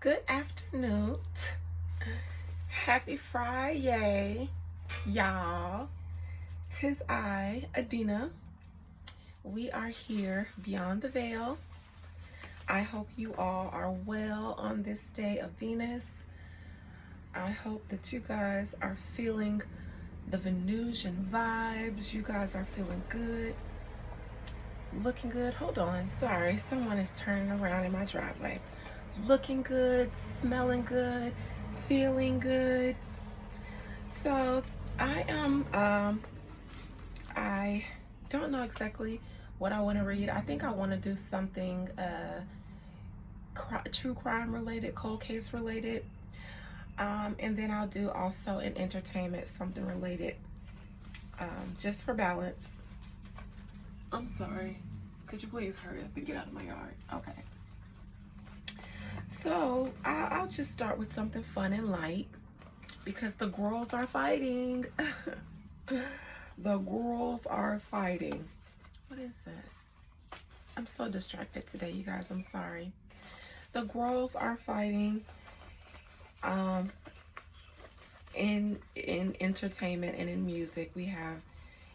Good afternoon. Happy Friday, y'all. Tis I, Adina. We are here beyond the veil. I hope you all are well on this day of Venus. I hope that you guys are feeling the Venusian vibes. You guys are feeling good, looking good. Hold on, sorry, someone is turning around in my driveway. Looking good, smelling good, feeling good. So I am I don't know exactly what I want to read. I think I want to do something true crime related, cold case related, and then I'll do also an entertainment, something related, just for balance. I'm sorry, could you please hurry up and get out of my yard? Okay. So I'll just start with something fun and light because the girls are fighting. The girls are fighting. What is that? I'm so distracted today, you guys. I'm sorry. The girls are fighting. In entertainment and in music, we have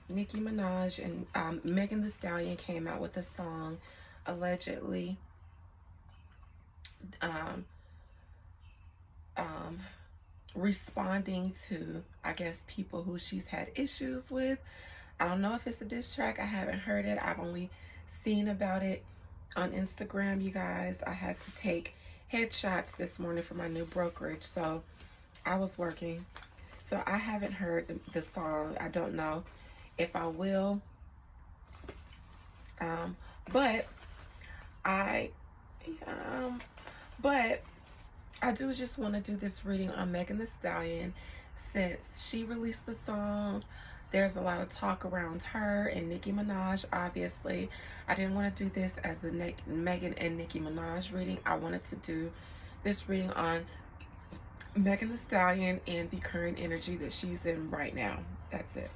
Nicki Minaj and Megan Thee Stallion came out with a song allegedly responding to, I guess, people who she's had issues with. I don't know if it's a diss track. I haven't heard it. I've only seen about it on Instagram, you guys. I had to take headshots this morning for my new brokerage, so I was working. So I haven't heard the song. I don't know if I will. But I do just want to do this reading on Megan Thee Stallion. Since she released the song, there's a lot of talk around her and Nicki Minaj. Obviously, I didn't want to do this as a Megan and Nicki Minaj reading. I wanted to do this reading on Megan Thee Stallion and the current energy that she's in right now. That's it.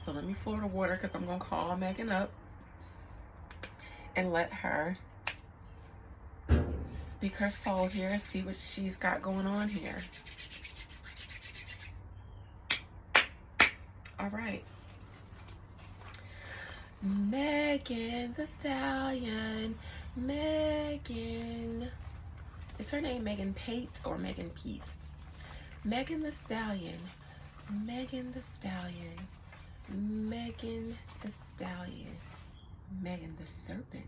So let me floor the water because I'm going to call Megan up and let her speak her soul here, see what she's got going on here. All right. Megan Thee Stallion. Megan. Is her name Megan Pate or Megan Pete? Megan Thee Stallion. Megan Thee Stallion. Megan Thee Stallion. Megan the Serpent.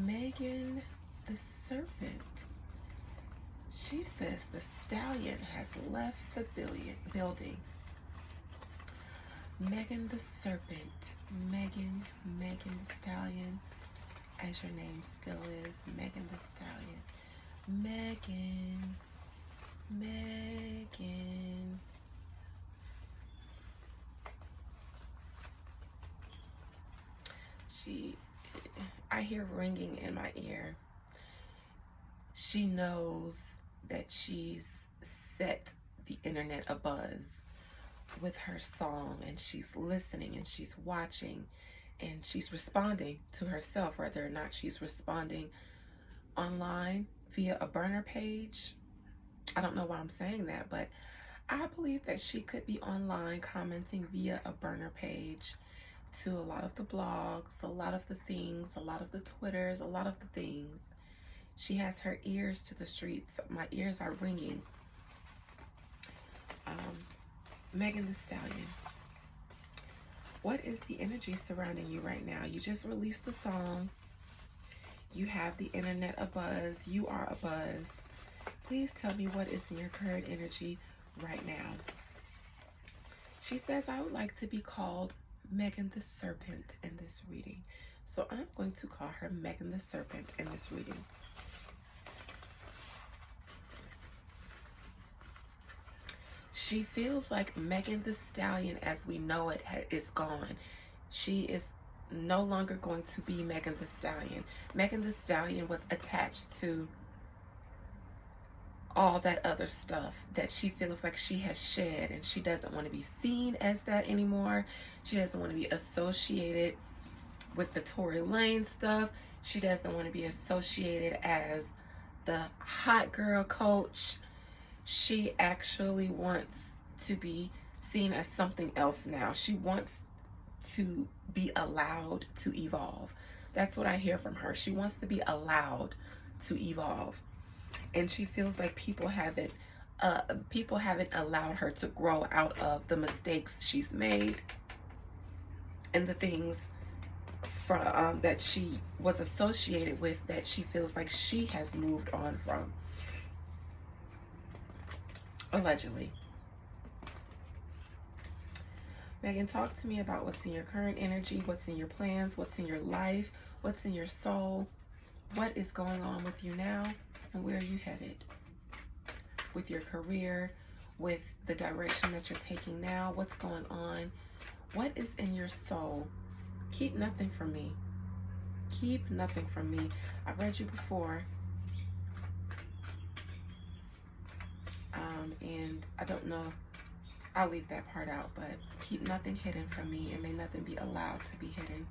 Megan the Serpent. She says the stallion has left the building. Megan the Serpent. Megan the Stallion, as your name still is. Megan the Stallion. Megan. I hear ringing in my ear. She knows that she's set the internet abuzz with her song, and she's listening and she's watching and she's responding to herself, whether or not she's responding online via a burner page. I don't know why I'm saying that, but I believe that she could be online commenting via a burner page to a lot of the blogs, a lot of the things, a lot of the Twitters, a lot of the things. She has her ears to the streets. My ears are ringing. Megan Thee Stallion. What is the energy surrounding you right now? You just released a song. You have the internet abuzz. You are a buzz. Please tell me what is in your current energy right now. She says, I would like to be called Megan the Serpent in this reading. So I'm going to call her Megan the Serpent in this reading. She feels like Megan Thee Stallion as we know it is gone. She is no longer going to be Megan Thee Stallion. Megan Thee Stallion was attached to all that other stuff that she feels like she has shed, and she doesn't want to be seen as that anymore. She doesn't want to be associated with the Tory Lane stuff. She doesn't want to be associated as the hot girl coach. She actually wants to be seen as something else now. She wants to be allowed to evolve. That's what I hear from her. She wants to be allowed to evolve. And she feels like people haven't allowed her to grow out of the mistakes she's made and the things from that she was associated with, that she feels like she has moved on from. Allegedly. Megan, talk to me about what's in your current energy, what's in your plans, what's in your life, what's in your soul, what is going on with you now, and where are you headed with your career, with the direction that you're taking now, what's going on, what is in your soul. Keep nothing from me. Keep nothing from me. I've read you before, and I don't know, I'll leave that part out, but keep nothing hidden from me, and may nothing be allowed to be hidden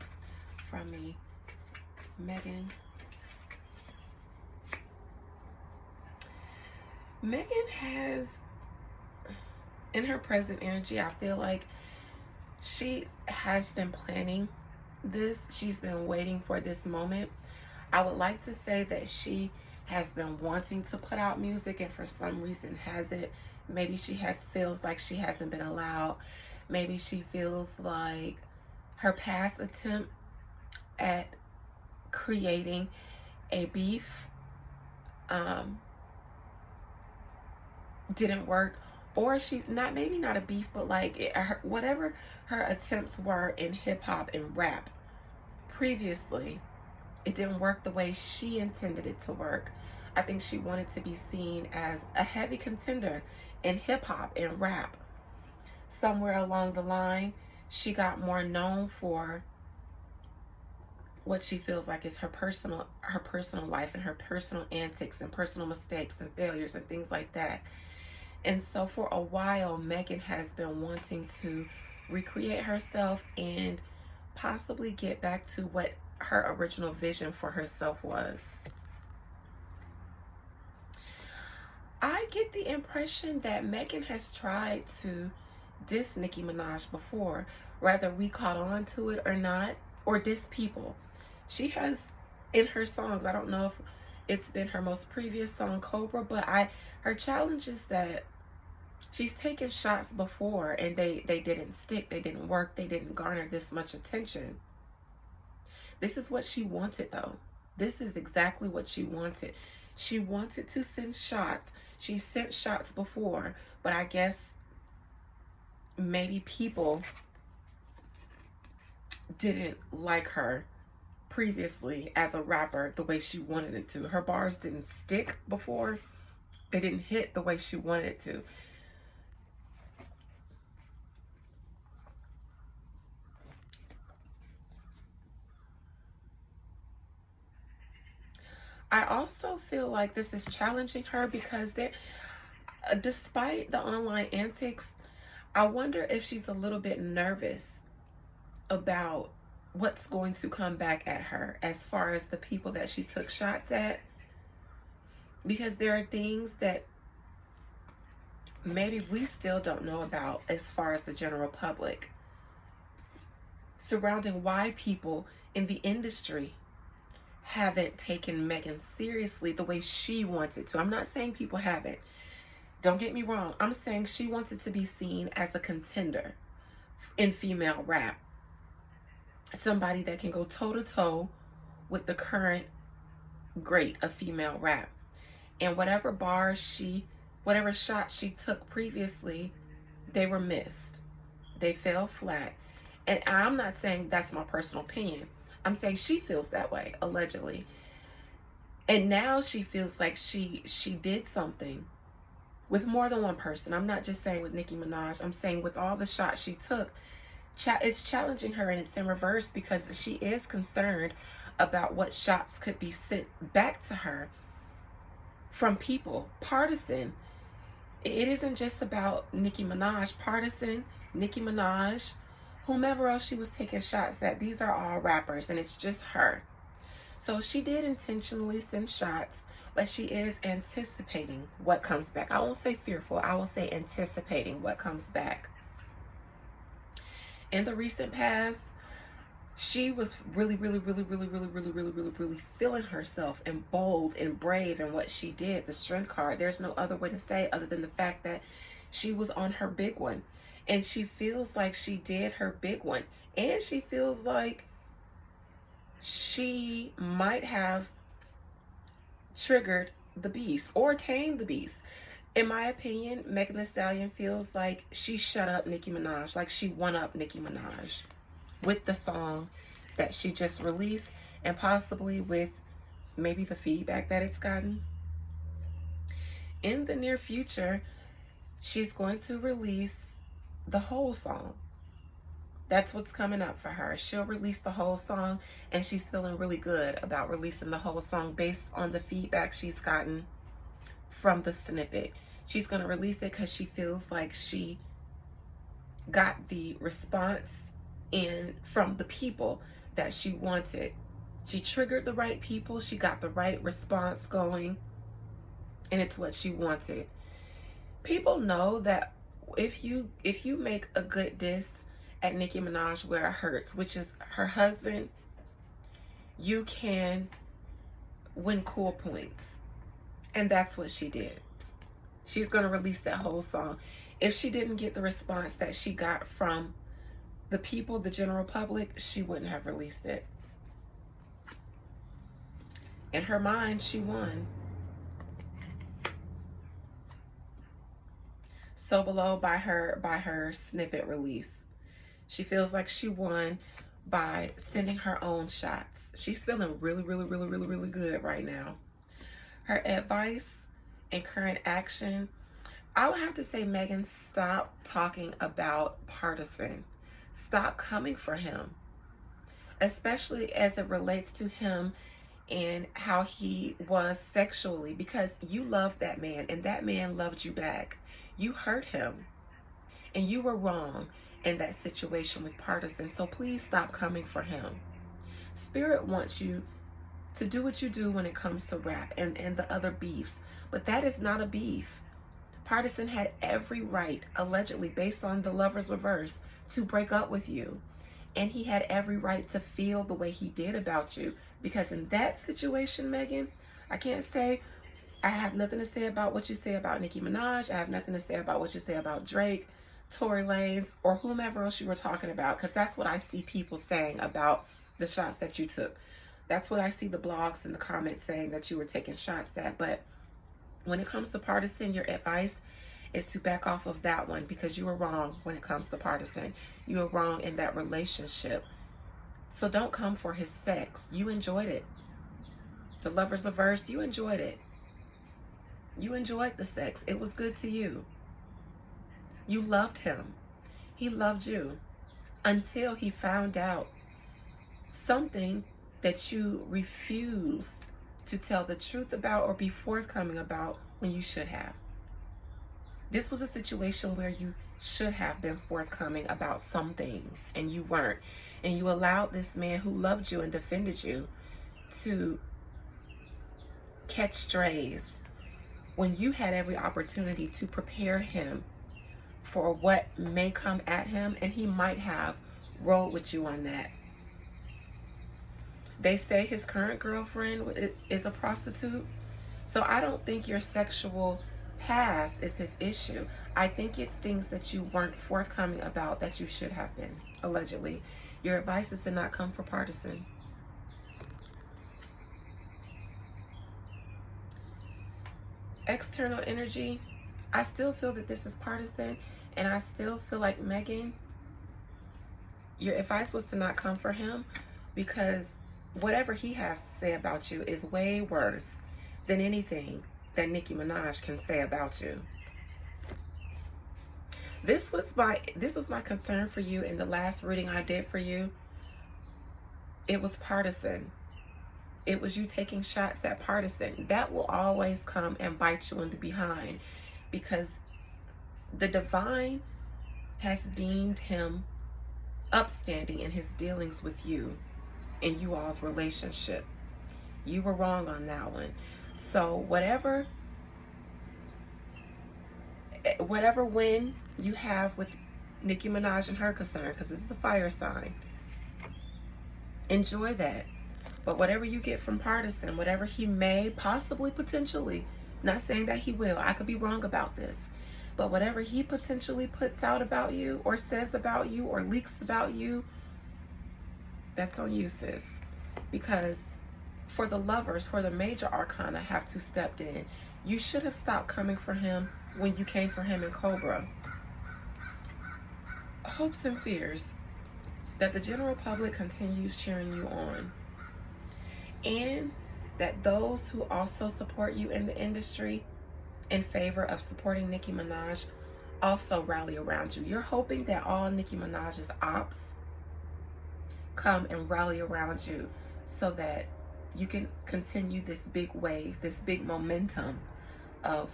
from me. Megan. Megan has, in her present energy, I feel like she has been planning this. She's been waiting for this moment. I would like to say that she has been wanting to put out music and for some reason hasn't. Maybe she feels like she hasn't been allowed. Maybe she feels like her past attempt at creating a beef didn't work, or maybe not a beef, but like whatever her attempts were in hip-hop and rap previously, it didn't work the way she intended it to work. I think she wanted to be seen as a heavy contender in hip-hop and rap. Somewhere along the line, she got more known for what she feels like is her personal life and her personal antics and personal mistakes and failures and things like that. And so for a while, Megan has been wanting to recreate herself and possibly get back to what her original vision for herself was. I get the impression that Megan has tried to diss Nicki Minaj before, whether we caught on to it or not, or diss people. She has in her songs, I don't know if it's been her most previous song, Cobra, but her challenge is that she's taken shots before and they didn't stick, they didn't work, they didn't garner this much attention. This is what she wanted though. This is exactly what she wanted. She wanted to send shots. She sent shots before, but I guess maybe people didn't like her previously as a rapper the way she wanted it to. Her bars didn't stick before. They didn't hit the way she wanted it to. I also feel like this is challenging her because despite the online antics, I wonder if she's a little bit nervous about what's going to come back at her as far as the people that she took shots at. Because there are things that maybe we still don't know about as far as the general public surrounding why people in the industry haven't taken Megan seriously the way she wanted to. I'm not saying people haven't. Don't get me wrong. I'm saying she wanted to be seen as a contender in female rap. Somebody that can go toe-to-toe with the current great of female rap. And whatever shots she took previously, they were missed. They fell flat. And I'm not saying that's my personal opinion. I'm saying she feels that way, allegedly. And now she feels like she did something with more than one person. I'm not just saying with Nicki Minaj. I'm saying with all the shots she took, it's challenging her, and it's in reverse because she is concerned about what shots could be sent back to her from people. Partisan. It isn't just about Nicki Minaj. Partisan, Nicki Minaj, whomever else she was taking shots at, these are all rappers and it's just her. So she did intentionally send shots, but she is anticipating what comes back. I won't say fearful, I will say anticipating what comes back. In the recent past, she was really feeling herself and bold and brave in what she did. The strength card, there's no other way to say it other than the fact that she was on her big one. And she feels like she did her big one. And she feels like she might have triggered the beast or tamed the beast. In my opinion, Megan Thee Stallion feels like she shut up Nicki Minaj, like she won up Nicki Minaj with the song that she just released, and possibly with maybe the feedback that it's gotten. In the near future, she's going to release the whole song. That's what's coming up for her. She'll release the whole song, and she's feeling really good about releasing the whole song based on the feedback she's gotten from the snippet. She's going to release it because she feels like she got the response in from the people that she wanted. She triggered the right people, she got the right response going, and it's what she wanted. People know that if you make a good diss at Nicki Minaj where it hurts, which is her husband, you can win cool points. And that's what she did. She's going to release that whole song. If she didn't get the response that she got from the people, the general public, she wouldn't have released it. In her mind, she won. So below by her snippet release, she feels like she won by sending her own shots. She's feeling really good right now. Her advice and current action, I would have to say, Megan, stop talking about Partisan. Stop coming for him, especially as it relates to him and how he was sexually, because you loved that man and that man loved you back. You hurt him and you were wrong in that situation with Partisan. So please stop coming for him. Spirit wants you to do what you do when it comes to rap and the other beefs, but that is not a beef. Partisan had every right, allegedly based on the Lover's Reverse, to break up with you. And he had every right to feel the way he did about you. Because in that situation, Megan, I can't say I have nothing to say about what you say about Nicki Minaj. I have nothing to say about what you say about Drake, Tory Lanez, or whomever else you were talking about. Because that's what I see people saying about the shots that you took. That's what I see the blogs and the comments saying that you were taking shots at. But when it comes to Partisan, your advice is to back off of that one, because you were wrong when it comes to Partisan. You were wrong in that relationship. So don't come for his sex. You enjoyed it. The Lover's Reverse, you enjoyed it. You enjoyed the sex. It was good to you. You loved him. He loved you until he found out something that you refused to tell the truth about or be forthcoming about when you should have. This was a situation where you should have been forthcoming about some things and you weren't. And you allowed this man who loved you and defended you to catch strays when you had every opportunity to prepare him for what may come at him, and he might have rolled with you on that. They say his current girlfriend is a prostitute. So I don't think your sexual past is his issue. I think it's things that you weren't forthcoming about that you should have been, allegedly. Your advice is to not come for Partisan. External energy, I still feel that this is Partisan, and I still feel like, Megan, your advice was to not come for him, because whatever he has to say about you is way worse than anything that Nicki Minaj can say about you. This was my concern for you in the last reading I did for you. It was Partisan. It was you taking shots at Partisan. That will always come and bite you in the behind, because the divine has deemed him upstanding in his dealings with you in you all's relationship. You were wrong on that one. So whatever win you have with Nicki Minaj and her concern, because this is a fire sign, enjoy that. But whatever you get from Partisan, whatever he may possibly, potentially, not saying that he will, I could be wrong about this, but whatever he potentially puts out about you or says about you or leaks about you, that's on you, sis. Because for the lovers, for the major arcana have to step in. You should have stopped coming for him when you came for him in Cobra. Hopes and fears that the general public continues cheering you on, and that those who also support you in the industry in favor of supporting Nicki Minaj also rally around you. You're hoping that all Nicki Minaj's ops come and rally around you so that you can continue this big wave, this big momentum of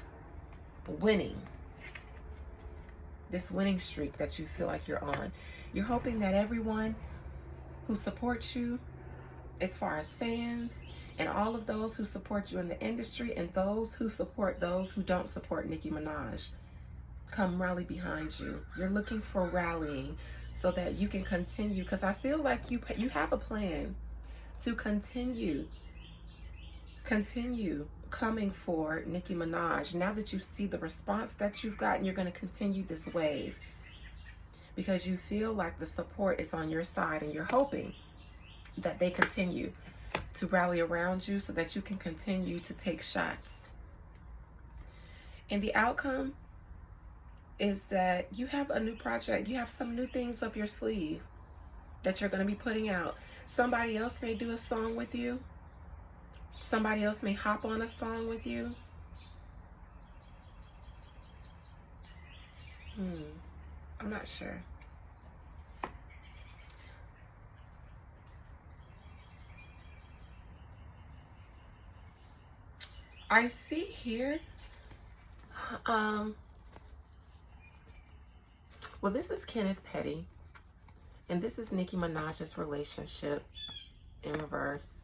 winning, this winning streak that you feel like you're on. You're hoping that everyone who supports you, as far as fans, and all of those who support you in the industry, and those who support those who don't support Nicki Minaj, come rally behind you. You're looking for rallying so that you can continue, because I feel like you have a plan to continue coming for Nicki Minaj. Now that you see the response that you've gotten, you're going to continue this wave because you feel like the support is on your side, and you're hoping that they continue to rally around you so that you can continue to take shots. And the outcome is that you have a new project. You have some new things up your sleeve that you're going to be putting out. Somebody else may do a song with you. Somebody else may hop on a song with you. I'm not sure. I see here, well, this is Kenneth Petty, and this is Nicki Minaj's relationship in reverse.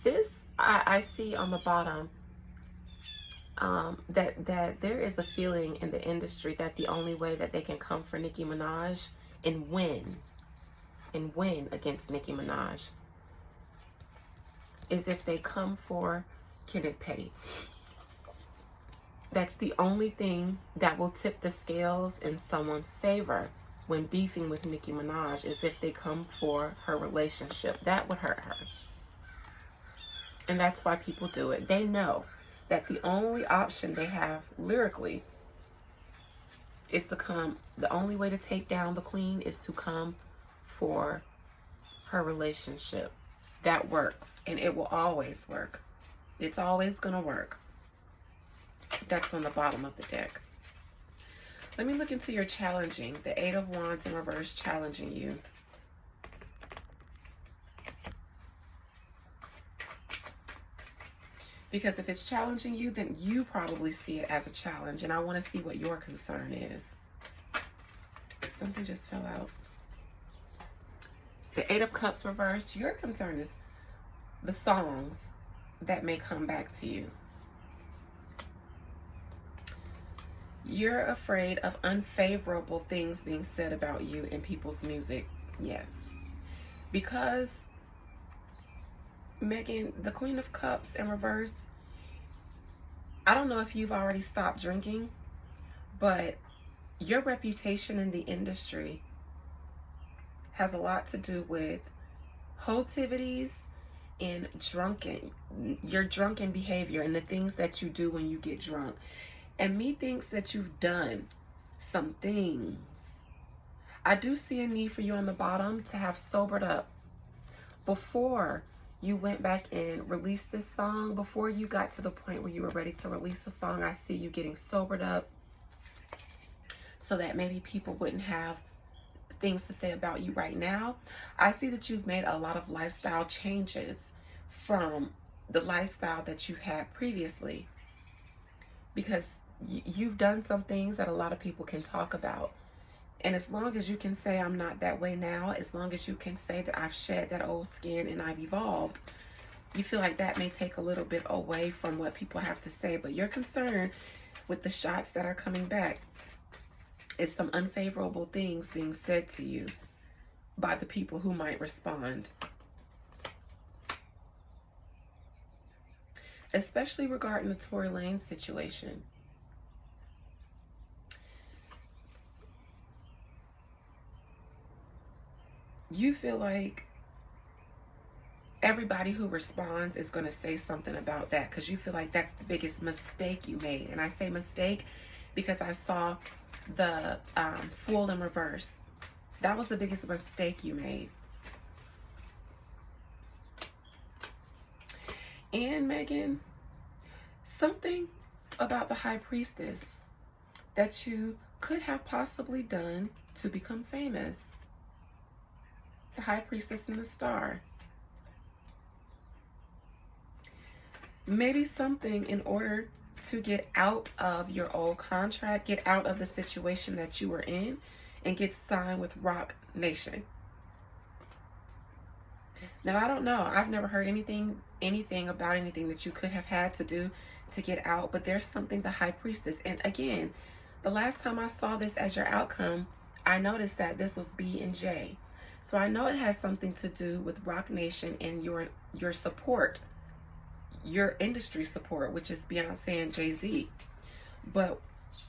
This, I see on the bottom, that there is a feeling in the industry that the only way that they can come for Nicki Minaj and win against Nicki Minaj is if they come for Kenneth Petty. That's the only thing that will tip the scales in someone's favor when beefing with Nicki Minaj, is if they come for her relationship. That would hurt her. And that's why people do it. They know that the only option they have lyrically is to come, the only way to take down the queen is to come for her relationship. That works, and it will always work. It's always going to work. That's on the bottom of the deck. Let me look into your challenging. The Eight of Wands in reverse challenging you. Because if it's challenging you, then you probably see it as a challenge. And I want to see what your concern is. Something just fell out. The Eight of Cups reverse. Your concern is the songs that may come back to you. You're afraid of unfavorable things being said about you in people's music. Yes. Because, Megan, the Queen of Cups in reverse, I don't know if you've already stopped drinking, but your reputation in the industry has a lot to do with hotivities and your drunken behavior and the things that you do when you get drunk. And methinks that you've done some things. I do see a need for you on the bottom to have sobered up before you went back and released this song. Before you got to the point where you were ready to release a song, I see you getting sobered up so that maybe people wouldn't have things to say about you right now. I see that you've made a lot of lifestyle changes from the lifestyle that you had previously, because you've done some things that a lot of people can talk about. And as long as you can say I'm not that way now, as long as you can say that I've shed that old skin and I've evolved, you feel like that may take a little bit away from what people have to say. But your concern with the shots that are coming back is some unfavorable things being said to you by the people who might respond. Especially regarding the Tory Lanez situation. You feel like everybody who responds is going to say something about that because you feel like that's the biggest mistake you made. And I say mistake because I saw the fool in reverse. That was the biggest mistake you made. And Megan, something about the High Priestess that you could have possibly done to become famous. The High Priestess and the Star. Maybe something in order to get out of your old contract, get out of the situation that you were in, and get signed with Rock Nation. Now, I don't know. I've never heard anything about anything that you could have had to do to get out, but there's something the High Priestess. And again, the last time I saw this as your outcome, I noticed that this was B and J. So I know it has something to do with Rock Nation and your support, your industry support, which is Beyoncé and Jay-Z. But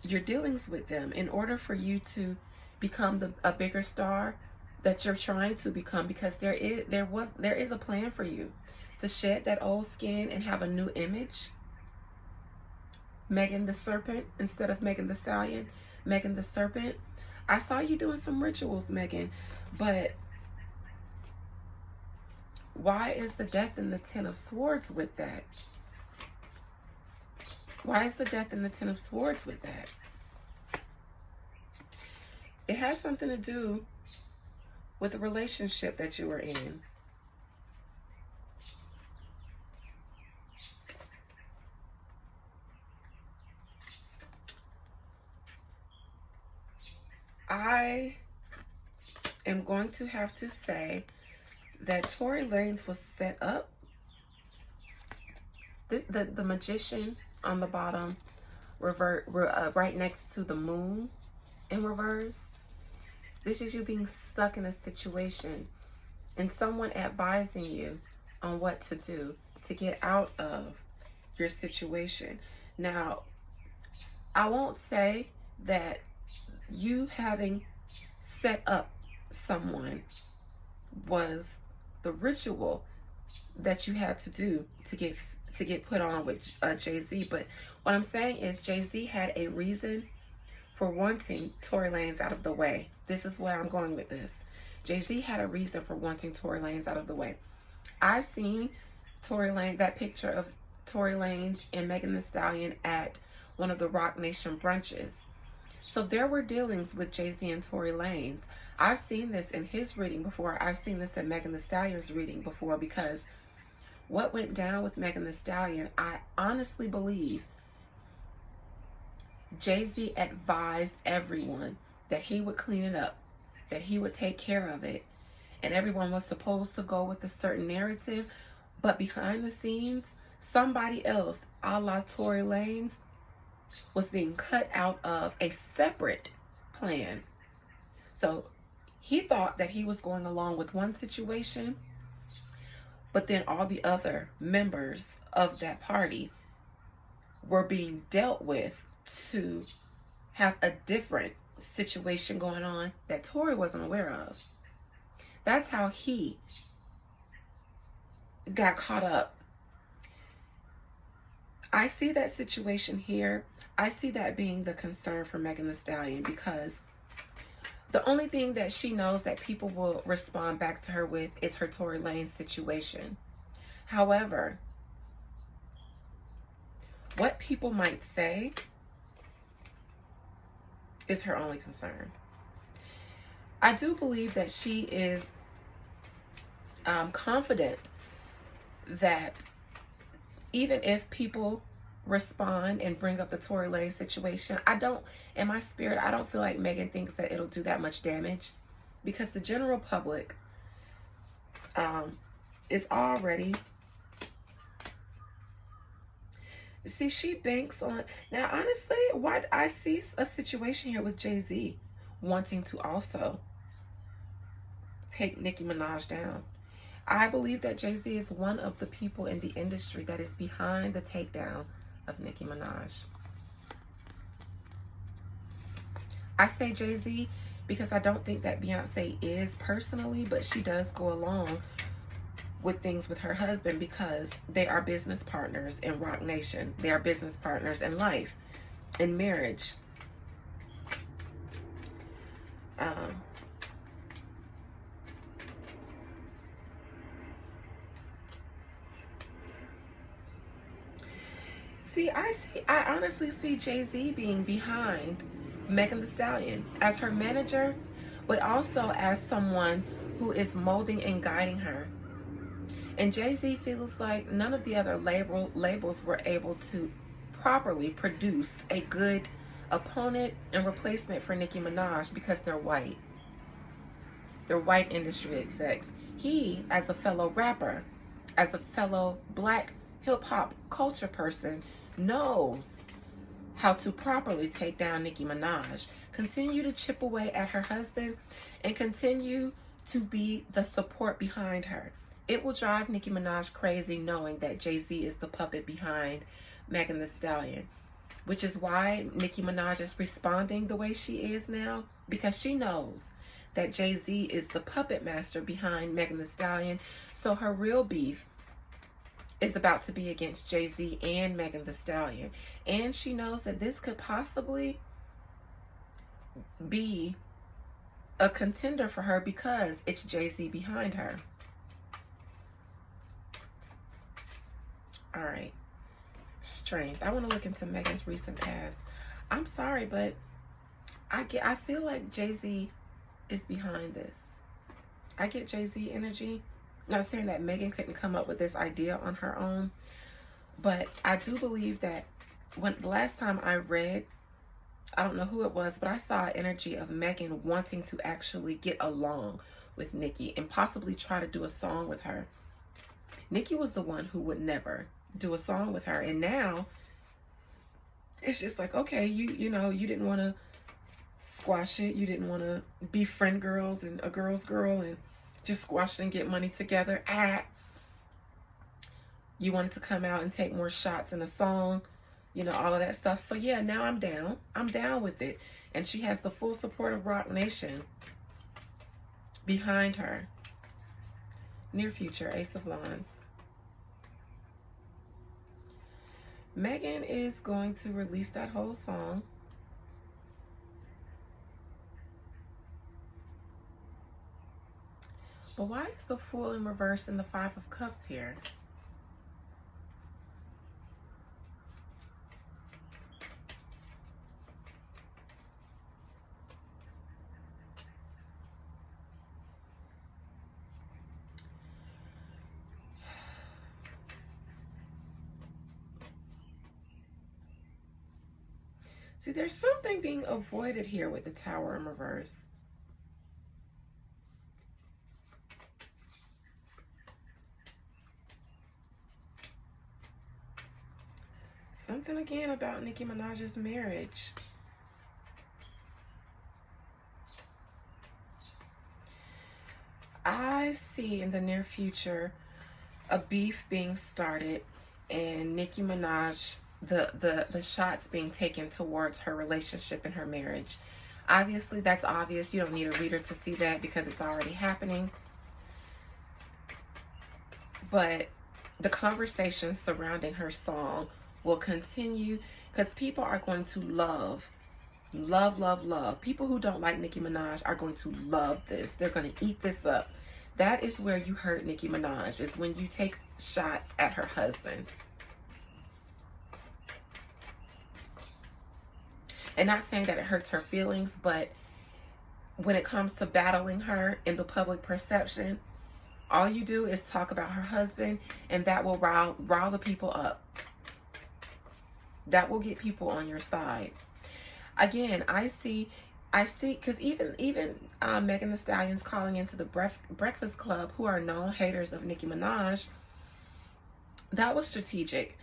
your dealings with them, in order for you to become a bigger star that you're trying to become, because there is a plan for you to shed that old skin and have a new image. Megan the Serpent instead of Megan the Stallion. Megan the Serpent. I saw you doing some rituals, Megan, but why is the Death and the Ten of Swords with that? Why is the Death and the Ten of Swords with that? It has something to do with the relationship that you were in. I am going to have to say that Tory Lanez was set up. The Magician on the bottom, right next to the moon in reverse. This is you being stuck in a situation and someone advising you on what to do to get out of your situation. Now, I won't say that you having set up someone was the ritual that you had to do to get put on with Jay-Z. But what I'm saying is Jay-Z had a reason for wanting Tory Lanez out of the way. This is where I'm going with this. Jay-Z had a reason for wanting Tory Lanez out of the way. I've seen Tory Lanez, that picture of Tory Lanez and Megan Thee Stallion at one of the Rock Nation brunches. So there were dealings with Jay-Z and Tory Lanez. I've seen this in his reading before. I've seen this in Megan Thee Stallion's reading before, because what went down with Megan Thee Stallion, I honestly believe Jay-Z advised everyone that he would clean it up, that he would take care of it, and everyone was supposed to go with a certain narrative, but behind the scenes, somebody else, a la Tory Lanez, was being cut out of a separate plan. So he thought that he was going along with one situation, but then all the other members of that party were being dealt with to have a different situation going on that Tory wasn't aware of. That's how he got caught up. I see that situation here. I see that being the concern for Megan Thee Stallion, because the only thing that she knows that people will respond back to her with is her Tory Lanez situation. However, what people might say is her only concern. I do believe that she is confident that even if people respond and bring up the Tory Lanez situation, in my spirit, I don't feel like Megan thinks that it'll do that much damage, because the general public is already, see, she banks on, now honestly, why I see a situation here with Jay-Z wanting to also take Nicki Minaj down. I believe that Jay-Z is one of the people in the industry that is behind the takedown of Nicki Minaj. I say Jay-Z because I don't think that Beyoncé is personally, but she does go along with things with her husband because they are business partners in Roc Nation. They are business partners in life, in marriage. I honestly see Jay-Z being behind Megan Thee Stallion as her manager, but also as someone who is molding and guiding her. And Jay-Z feels like none of the other labels were able to properly produce a good opponent and replacement for Nicki Minaj because they're white. They're white industry execs. He, as a fellow rapper, as a fellow black hip-hop culture person, knows how to properly take down Nicki Minaj, continue to chip away at her husband, and continue to be the support behind her. It will drive Nicki Minaj crazy knowing that Jay-Z is the puppet behind Megan Thee Stallion, which is why Nicki Minaj is responding the way she is now, because she knows that Jay-Z is the puppet master behind Megan Thee Stallion. So her real beef is about to be against Jay-Z and Megan Thee Stallion. And she knows that this could possibly be a contender for her because it's Jay-Z behind her. All right. Strength. I want to look into Megan's recent past. I'm sorry, but I feel like Jay-Z is behind this. I get Jay-Z energy. Not saying that Megan couldn't come up with this idea on her own, but I do believe that when the last time I read, I don't know who it was, but I saw energy of Megan wanting to actually get along with Nicki and possibly try to do a song with her. Nicki was the one who would never do a song with her, and now it's just like, okay, you know, you didn't want to squash it, you didn't want to be friend girls and a girl's girl and just squash it and get money together. You wanted to come out and take more shots in a song, you know, all of that stuff. So yeah, now I'm down with it, and she has the full support of Roc Nation behind her. Near future, Ace of Wands. Megan is going to release that whole song. But why is the Fool in reverse and the Five of Cups here? See, there's something being avoided here with the Tower in reverse. Something again about Nicki Minaj's marriage. I see in the near future a beef being started and Nicki Minaj, the shots being taken towards her relationship and her marriage. Obviously, that's obvious. You don't need a reader to see that because it's already happening. But the conversation surrounding her song will continue because people are going to love. People who don't like Nicki Minaj are going to love this. They're going to eat this up. That is where you hurt Nicki Minaj, is when you take shots at her husband. And not saying that it hurts her feelings, but when it comes to battling her in the public perception, all you do is talk about her husband, and that will rile the people up. That will get people on your side. Again, I see, because even Megan Thee Stallion's calling into the Breakfast Club, who are known haters of Nicki Minaj. That was strategic.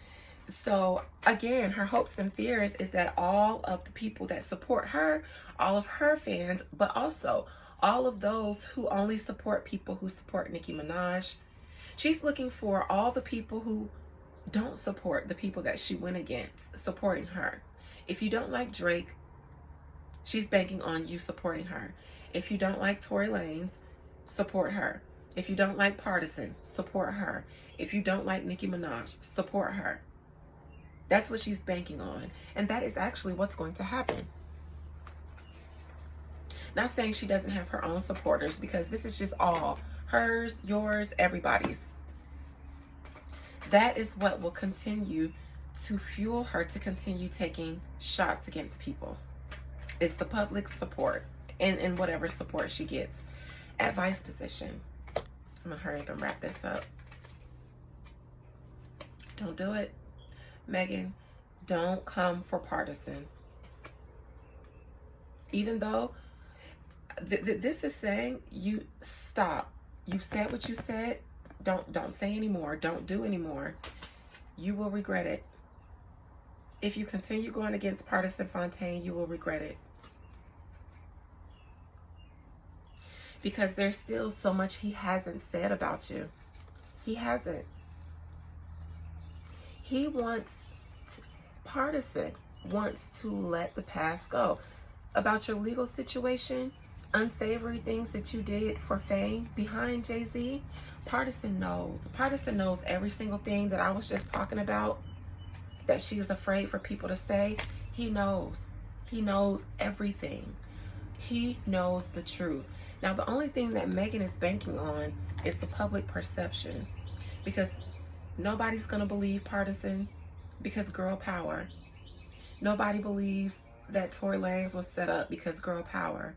So again, her hopes and fears is that all of the people that support her, all of her fans, but also all of those who only support people who support Nicki Minaj, she's looking for all the people who don't support the people that she went against supporting her. If you don't like Drake, she's banking on you supporting her. If you don't like Tory Lanez, support her. If you don't like Partisan, support her. If you don't like Nicki Minaj, support her. That's what she's banking on. And that is actually what's going to happen. Not saying she doesn't have her own supporters, because this is just all hers, yours, everybody's. That is what will continue to fuel her to continue taking shots against people. It's the public support and whatever support she gets at vice position. I'm going to hurry up and wrap this up. Don't do it. Megan, don't come for partisan. Even though this is saying you stop. You said what you said. Don't say anymore. Don't do anymore. You will regret it. If you continue going against Partisan Fontaine, you will regret it. Because there's still so much he hasn't said about you. He hasn't. He wants Partisan wants to let the past go. About your legal situation, unsavory things that you did for fame behind Jay-Z, Partisan knows. Partisan knows every single thing that I was just talking about that she is afraid for people to say. He knows. He knows everything. He knows the truth. Now, the only thing that Megan is banking on is the public perception, because nobody's going to believe Partisan, because girl power. Nobody believes that Tory Lanez was set up, because girl power.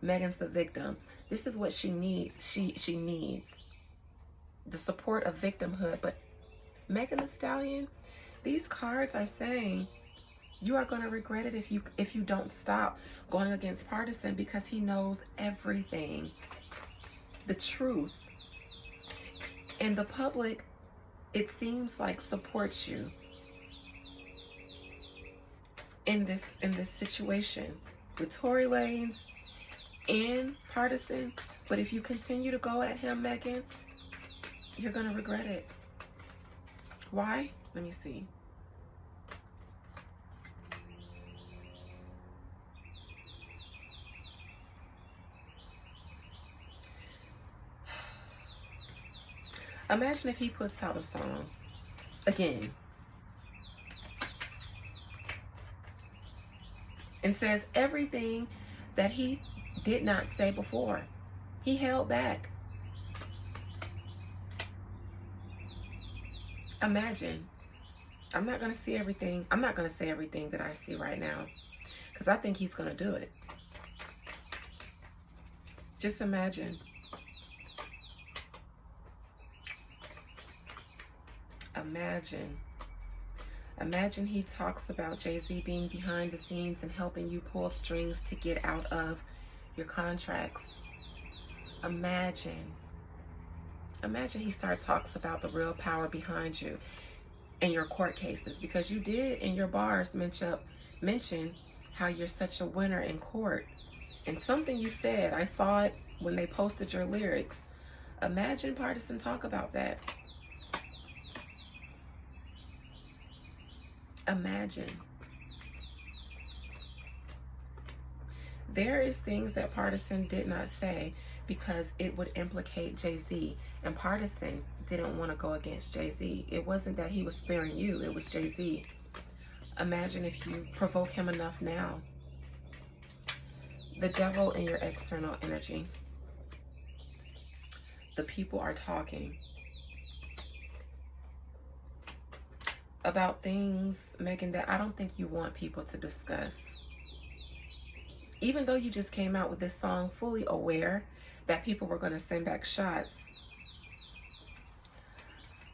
Megan's the victim. This is what she needs. She needs the support of victimhood. But Megan Thee Stallion, these cards are saying you are going to regret it if you don't stop going against Partisan, because he knows everything, the truth. And the public, it seems like, supports you in this situation with Tory Lanez and Partisan. But if you continue to go at him, Megan, you're gonna regret it. Why? Let me see. Imagine if he puts out a song again and says everything that he did not say before. He held back. Imagine. I'm not going to see everything. I'm not going to say everything that I see right now, because I think he's going to do it. Just imagine. Imagine he talks about Jay-Z being behind the scenes and helping you pull strings to get out of your contracts. Imagine he talks about the real power behind you in your court cases, because you did in your bars mention how you're such a winner in court. And something you said, I saw it when they posted your lyrics. Imagine Partisan talk about that. Imagine. There is things that Partisan did not say because it would implicate Jay-Z. And Partisan didn't want to go against Jay-Z. It wasn't that he was sparing you. It was Jay-Z. Imagine if you provoke him enough now. The devil in your external energy. The people are talking about things, Megan, that I don't think you want people to discuss. Even though you just came out with this song fully aware that people were going to send back shots,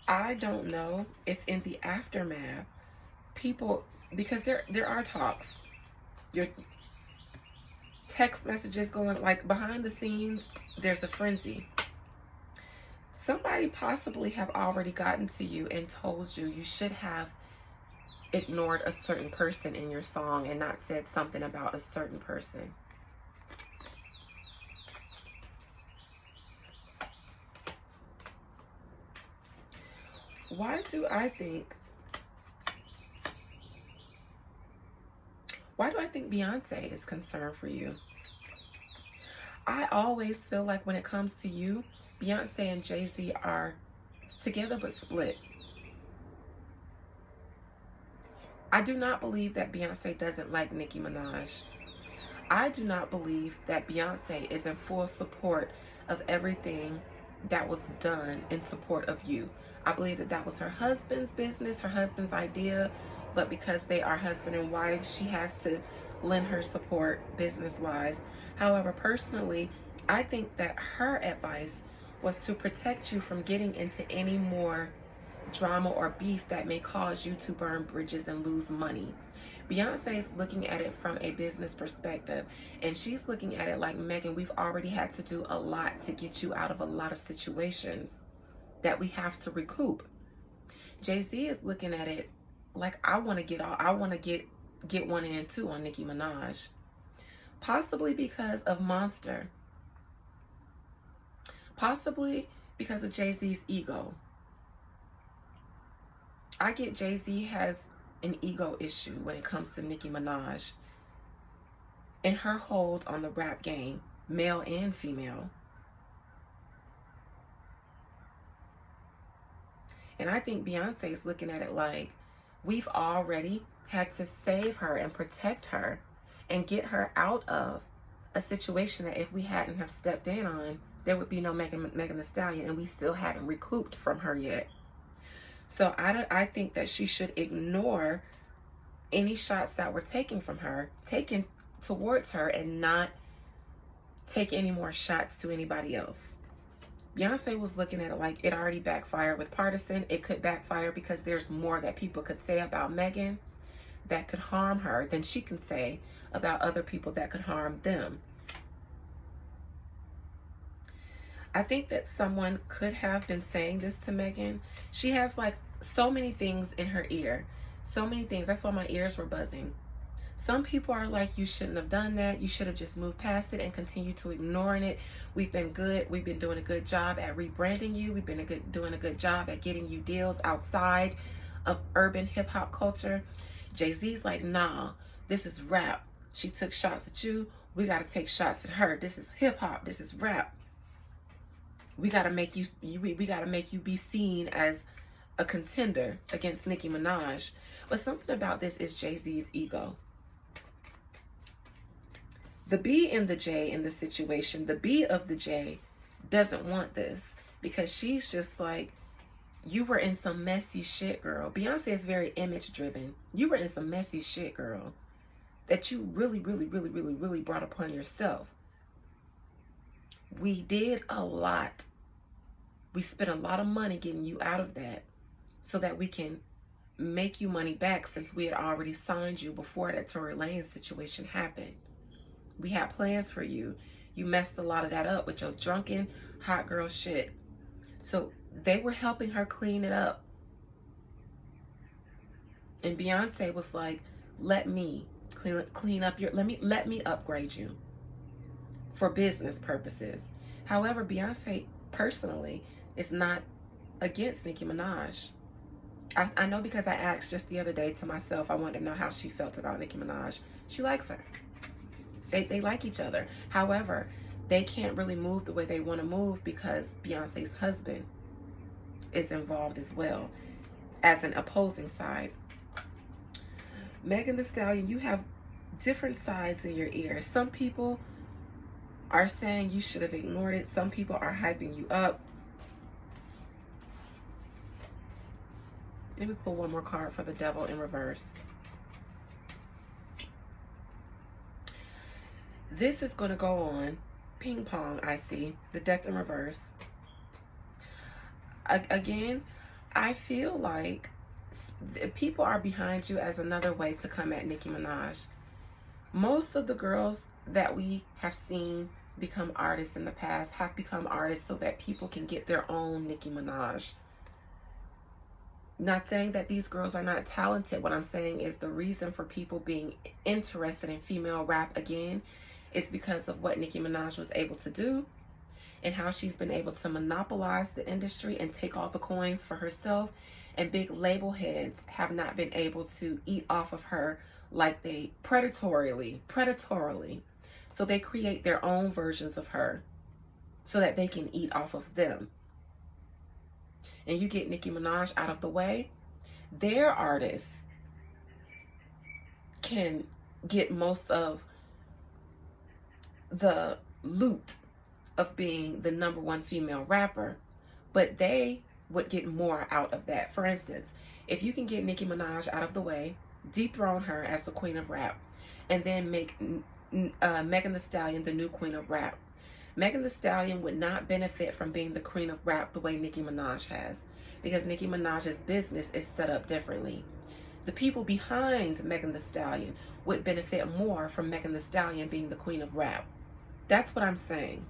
I don't know if in the aftermath people, because there are talks. Your text messages going, like, behind the scenes, there's a frenzy. Somebody possibly have already gotten to you and told you should have ignored a certain person in your song and not said something about a certain person. Why do I think Beyoncé is concerned for you? I always feel like when it comes to you, Beyoncé and Jay-Z are together but split. I do not believe that Beyoncé doesn't like Nicki Minaj. I do not believe that Beyoncé is in full support of everything that was done in support of you. I believe that that was her husband's business, her husband's idea, but because they are husband and wife, she has to lend her support business-wise. However, personally, I think that her advice was to protect you from getting into any more drama or beef that may cause you to burn bridges and lose money. Beyonce is looking at it from a business perspective, and she's looking at it like, Megan, we've already had to do a lot to get you out of a lot of situations that we have to recoup. Jay-Z is looking at it like, I want to get one in too on Nicki Minaj. Possibly because of Monster. Possibly because of Jay-Z's ego. I get Jay-Z has an ego issue when it comes to Nicki Minaj and her hold on the rap game, male and female. And I think Beyonce is looking at it like, we've already had to save her and protect her and get her out of a situation that if we hadn't have stepped in on, there would be no Megan Thee Stallion, and we still haven't recouped from her yet. So I think that she should ignore any shots that were taken towards her, and not take any more shots to anybody else. Beyonce was looking at it like it already backfired with Partisan. It could backfire because there's more that people could say about Megan that could harm her than she can say about other people that could harm them. I think that someone could have been saying this to Megan. She has like so many things in her ear. So many things. That's why my ears were buzzing. Some people are like, you shouldn't have done that. You should have just moved past it and continued to ignoring it. We've been good. We've been doing a good job at rebranding you. We've been doing a good job at getting you deals outside of urban hip hop culture. Jay-Z's like, nah, this is rap. She took shots at you. We got to take shots at her. This is hip hop. This is rap. We got to make you be seen as a contender against Nicki Minaj. But something about this is Jay-Z's ego. The B in the J in this situation, the B of the J doesn't want this, because she's just like, you were in some messy shit, girl. Beyonce is very image driven. You were in some messy shit, girl, that you really brought upon yourself. We did a lot. We spent a lot of money getting you out of that so that we can make you money back, since we had already signed you before that Tory Lanez situation happened. We had plans for you. You messed a lot of that up with your drunken hot girl shit. So they were helping her clean it up. And Beyonce was like, let me clean up your, let me upgrade you for business purposes. However, Beyonce personally is not against Nicki Minaj. I know, because I asked just the other day to myself, I wanted to know how she felt about Nicki Minaj. She likes her. They like each other. However, they can't really move the way they want to move because Beyonce's husband is involved as well as an opposing side. Megan Thee Stallion, you have different sides in your ear. Some people are saying you should have ignored it. Some people are hyping you up. Let me pull one more card for the Devil in reverse. This is going to go on ping pong, I see. The Death in reverse. Again, I feel like people are behind you as another way to come at Nicki Minaj. Most of the girls that we have seen become artists in the past have become artists so that people can get their own Nicki Minaj. Not saying that these girls are not talented. What I'm saying is the reason for people being interested in female rap again is because of what Nicki Minaj was able to do and how she's been able to monopolize the industry and take all the coins for herself. And big label heads have not been able to eat off of her like they predatorily. So they create their own versions of her so that they can eat off of them. And you get Nicki Minaj out of the way, their artists can get most of the loot of being the #1 female rapper, but they would get more out of that. For instance, if you can get Nicki Minaj out of the way, dethrone her as the queen of rap, and then make Megan Thee Stallion the new queen of rap, Megan Thee Stallion would not benefit from being the queen of rap the way Nicki Minaj has, because Nicki Minaj's business is set up differently. The people behind Megan Thee Stallion would benefit more from Megan Thee Stallion being the queen of rap. That's what I'm saying.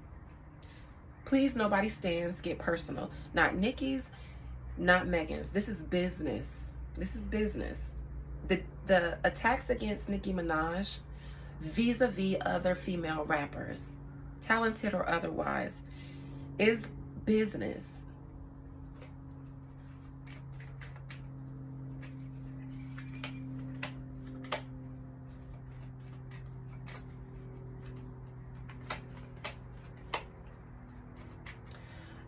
Please, nobody stands get personal. Not Nicki's, not Megan's. This is business. This is business. The attacks against Nicki Minaj vis-a-vis other female rappers, talented or otherwise, is business.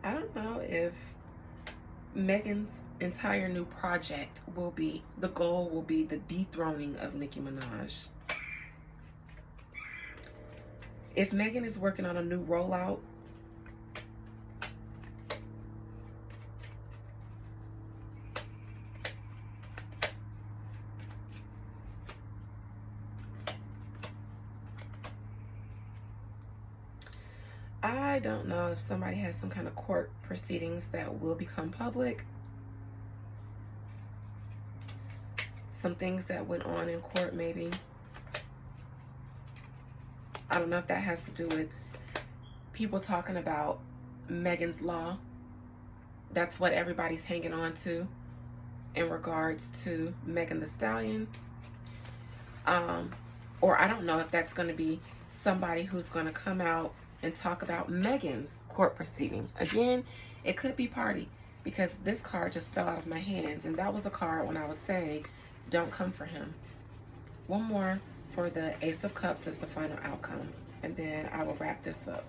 I don't know if Megan's entire new project will be, the goal will be the dethroning of Nicki Minaj. If Megan is working on a new rollout, I don't know if somebody has some kind of court proceedings that will become public. Some things that went on in court, maybe. I don't know if that has to do with people talking about Megan's Law. That's what everybody's hanging on to in regards to Megan Thee Stallion. Or I don't know if that's going to be somebody who's going to come out and talk about Megan's court proceedings. Again, it could be Pardi, because this card just fell out of my hands, and that was a card when I was saying don't come for him. One more for the Ace of Cups as the final outcome, and then I will wrap this up.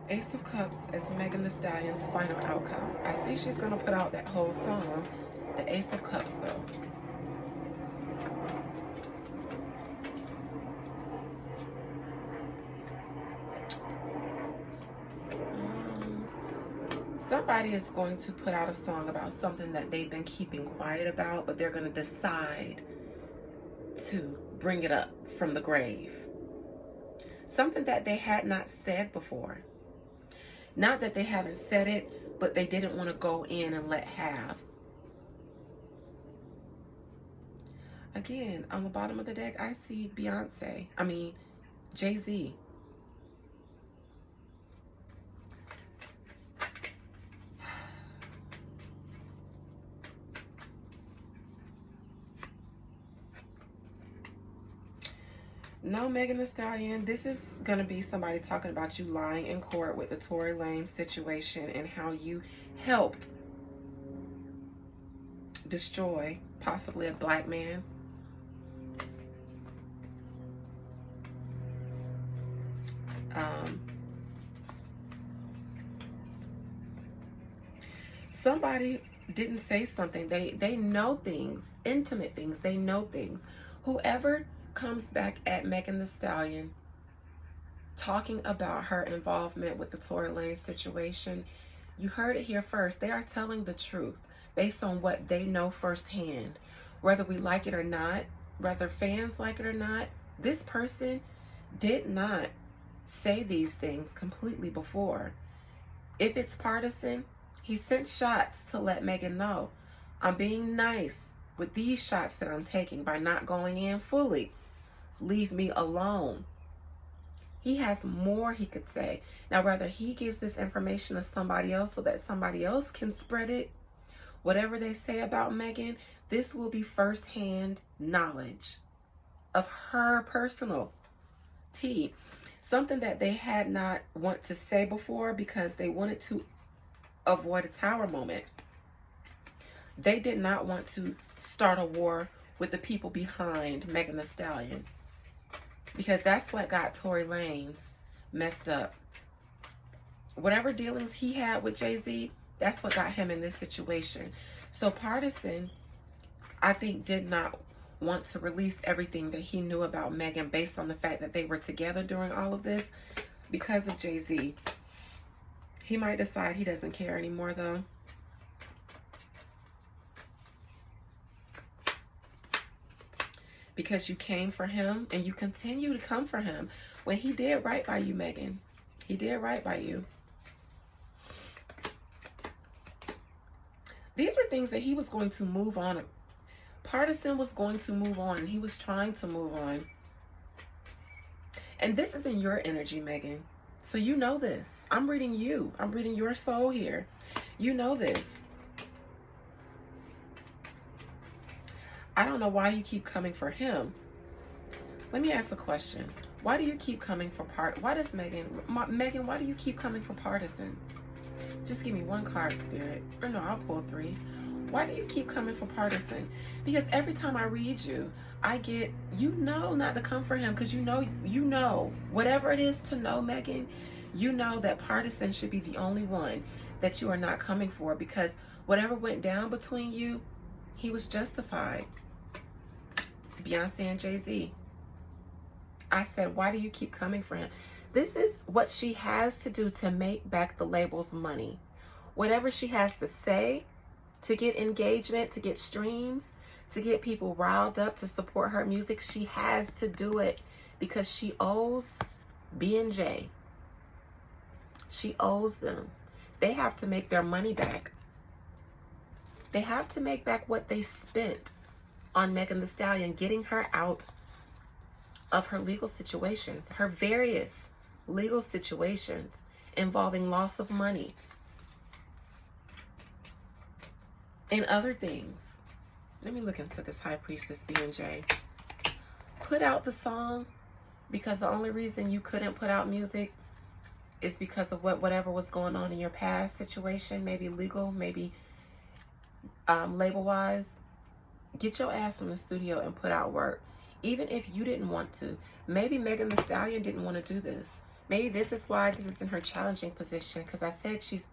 Ace of Cups as Megan Thee Stallion's final outcome. I see she's going to put out that whole song. The Ace of Cups, though. Somebody is going to put out a song about something that they've been keeping quiet about, but they're going to decide to bring it up from the grave. Something that they had not said before. Not that they haven't said it, but they didn't want to go in and let have. Again, on the bottom of the deck, I see Beyoncé. I mean, Jay-Z. No, Megan Thee Stallion, this is going to be somebody talking about you lying in court with the Tory Lanez situation and how you helped destroy possibly a black man. Somebody didn't say something. They know things, intimate things. They know things. Whoever comes back at Megan Thee Stallion talking about her involvement with the Tory Lanez situation, you heard it here first. They are telling the truth based on what they know firsthand. Whether we like it or not, whether fans like it or not, this person did not say these things completely before. If it's partisan, he sent shots to let Megan know, I'm being nice with these shots that I'm taking by not going in fully. Leave me alone. He has more he could say. Now, whether he gives this information to somebody else so that somebody else can spread it, whatever they say about Megan, this will be firsthand knowledge of her personal tea. Something that they had not want to say before because they wanted to avoid a tower moment. They did not want to start a war with the people behind Megan Thee Stallion, because that's what got Tory Lanez messed up. Whatever dealings he had with Jay-Z, that's what got him in this situation. So Partisan, I think, did not want to release everything that he knew about Megan based on the fact that they were together during all of this because of Jay-Z. He might decide he doesn't care anymore, though. Because you came for him and you continue to come for him when he did right by you, Megan. He did right by you. These are things that he was going to move on. Partisan was going to move on. He was trying to move on. And this isn't your energy, Megan. So you know this. I'm reading you. I'm reading your soul here. You know this. I don't know why you keep coming for him. Let me ask a question. Why do you keep coming for why does Megan, why do you keep coming for Partisan? Just give me one card, Spirit. Or no, I'll pull 3. Why do you keep coming for Partisan? Because every time I read you, I get, you know not to come for him, because you know, whatever it is to know, Megan, you know that Partisan should be the only one that you are not coming for, because whatever went down between you, he was justified. Beyoncé and Jay-Z. I said, why do you keep coming for him? This is what she has to do to make back the label's money. Whatever she has to say to get engagement, to get streams, to get people riled up to support her music, she has to do it because she owes B&J. She owes them. They have to make their money back. They have to make back what they spent on Megan Thee Stallion, getting her out of her legal situations, her various legal situations involving loss of money and other things. Let me look into this High Priestess B&J. Put out the song because the only reason you couldn't put out music is because of whatever was going on in your past situation, maybe legal, maybe label-wise. Get your ass in the studio and put out work. Even if you didn't want to. Maybe Megan Thee Stallion didn't want to do this. Maybe this is why this is in her challenging position, because I said she's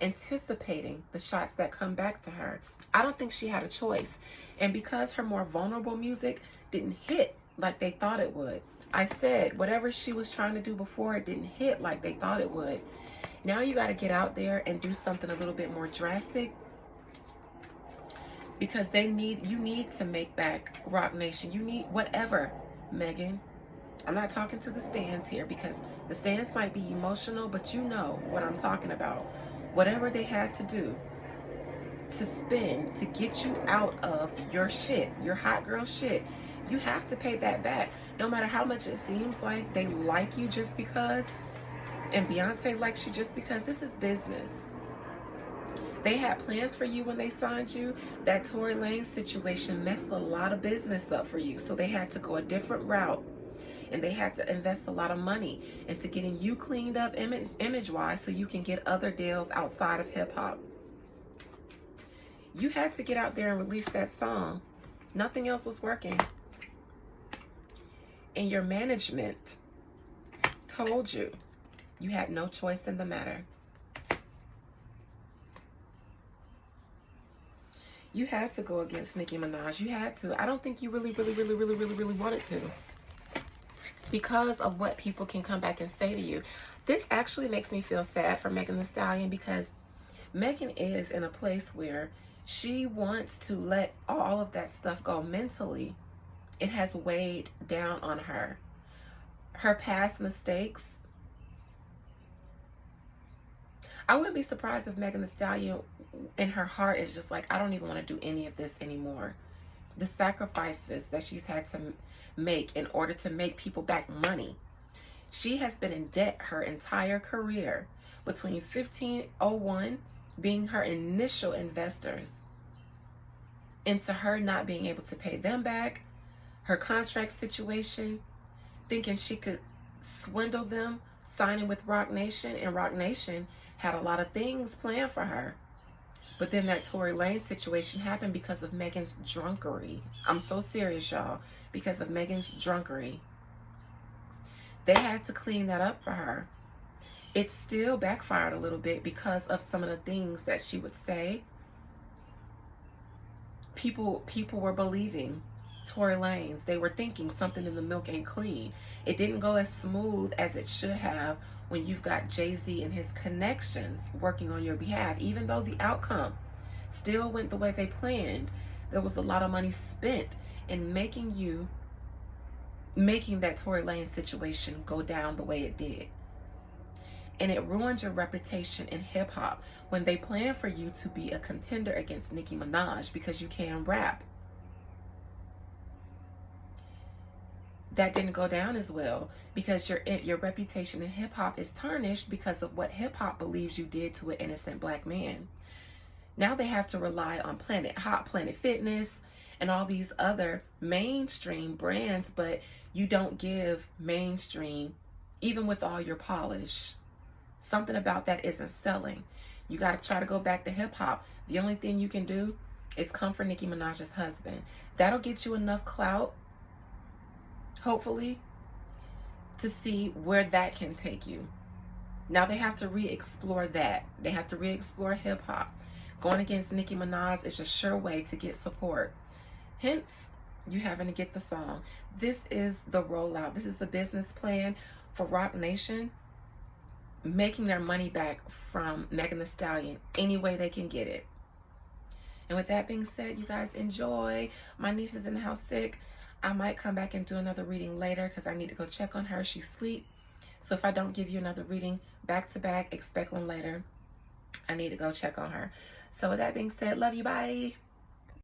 anticipating the shots that come back to her. I don't think she had a choice. And because her more vulnerable music didn't hit like they thought it would, I said whatever she was trying to do before, it didn't hit like they thought it would. Now you got to get out there and do something a little bit more drastic, because you need to make back Rock Nation. You need whatever, Megan. I'm not talking to the stands here, because the stands might be emotional, but you know what I'm talking about. Whatever they had to do to spend to get you out of your shit, your hot girl shit, you have to pay that back. No matter how much it seems like they like you just because, and Beyonce likes you just because, this is business. They had plans for you when they signed you. That Tory Lanez situation messed a lot of business up for you. So they had to go a different route. And they had to invest a lot of money into getting you cleaned up image-wise so you can get other deals outside of hip-hop. You had to get out there and release that song. Nothing else was working. And your management told you you had no choice in the matter. You had to go against Nicki Minaj. You had to. I don't think you really wanted to, because of what people can come back and say to you. This actually makes me feel sad for Megan Thee Stallion, because Megan is in a place where she wants to let all of that stuff go mentally. It has weighed down on her. Her past mistakes I wouldn't be surprised if Megan Thee Stallion in her heart is just like, I don't even want to do any of this anymore. The sacrifices that she's had to make in order to make people back money. She has been in debt her entire career, between 1501 being her initial investors, into her not being able to pay them back, her contract situation, thinking she could swindle them, signing with Roc Nation, and Roc Nation had a lot of things planned for her. But then that Tory Lanez situation happened because of Megan's drunkery. I'm so serious, y'all. Because of Megan's drunkery. They had to clean that up for her. It still backfired a little bit because of some of the things that she would say. People were believing Tory Lanez. They were thinking something in the milk ain't clean. It didn't go as smooth as it should have when you've got Jay-Z and his connections working on your behalf. Even though the outcome still went the way they planned, there was a lot of money spent in making that Tory Lanez situation go down the way it did. And it ruined your reputation in hip-hop when they plan for you to be a contender against Nicki Minaj because you can rap. That didn't go down as well because your reputation in hip-hop is tarnished because of what hip-hop believes you did to an innocent black man. Now they have to rely on Planet Fitness, and all these other mainstream brands, but you don't give mainstream, even with all your polish. Something about that isn't selling. You got to try to go back to hip-hop. The only thing you can do is come for Nicki Minaj's husband. That'll get you enough clout, hopefully, to see where that can take you. Now they have to re-explore that. They have to re-explore hip-hop. Going against Nicki Minaj is a sure way to get support. Hence, you having to get the song. This is the rollout. This is the business plan for Roc Nation, making their money back from Megan Thee Stallion any way they can get it. And with that being said, you guys enjoy. My niece is in the house sick. I might come back and do another reading later because I need to go check on her. She's asleep. So if I don't give you another reading back to back, expect one later. I need to go check on her. So with that being said, love you. Bye.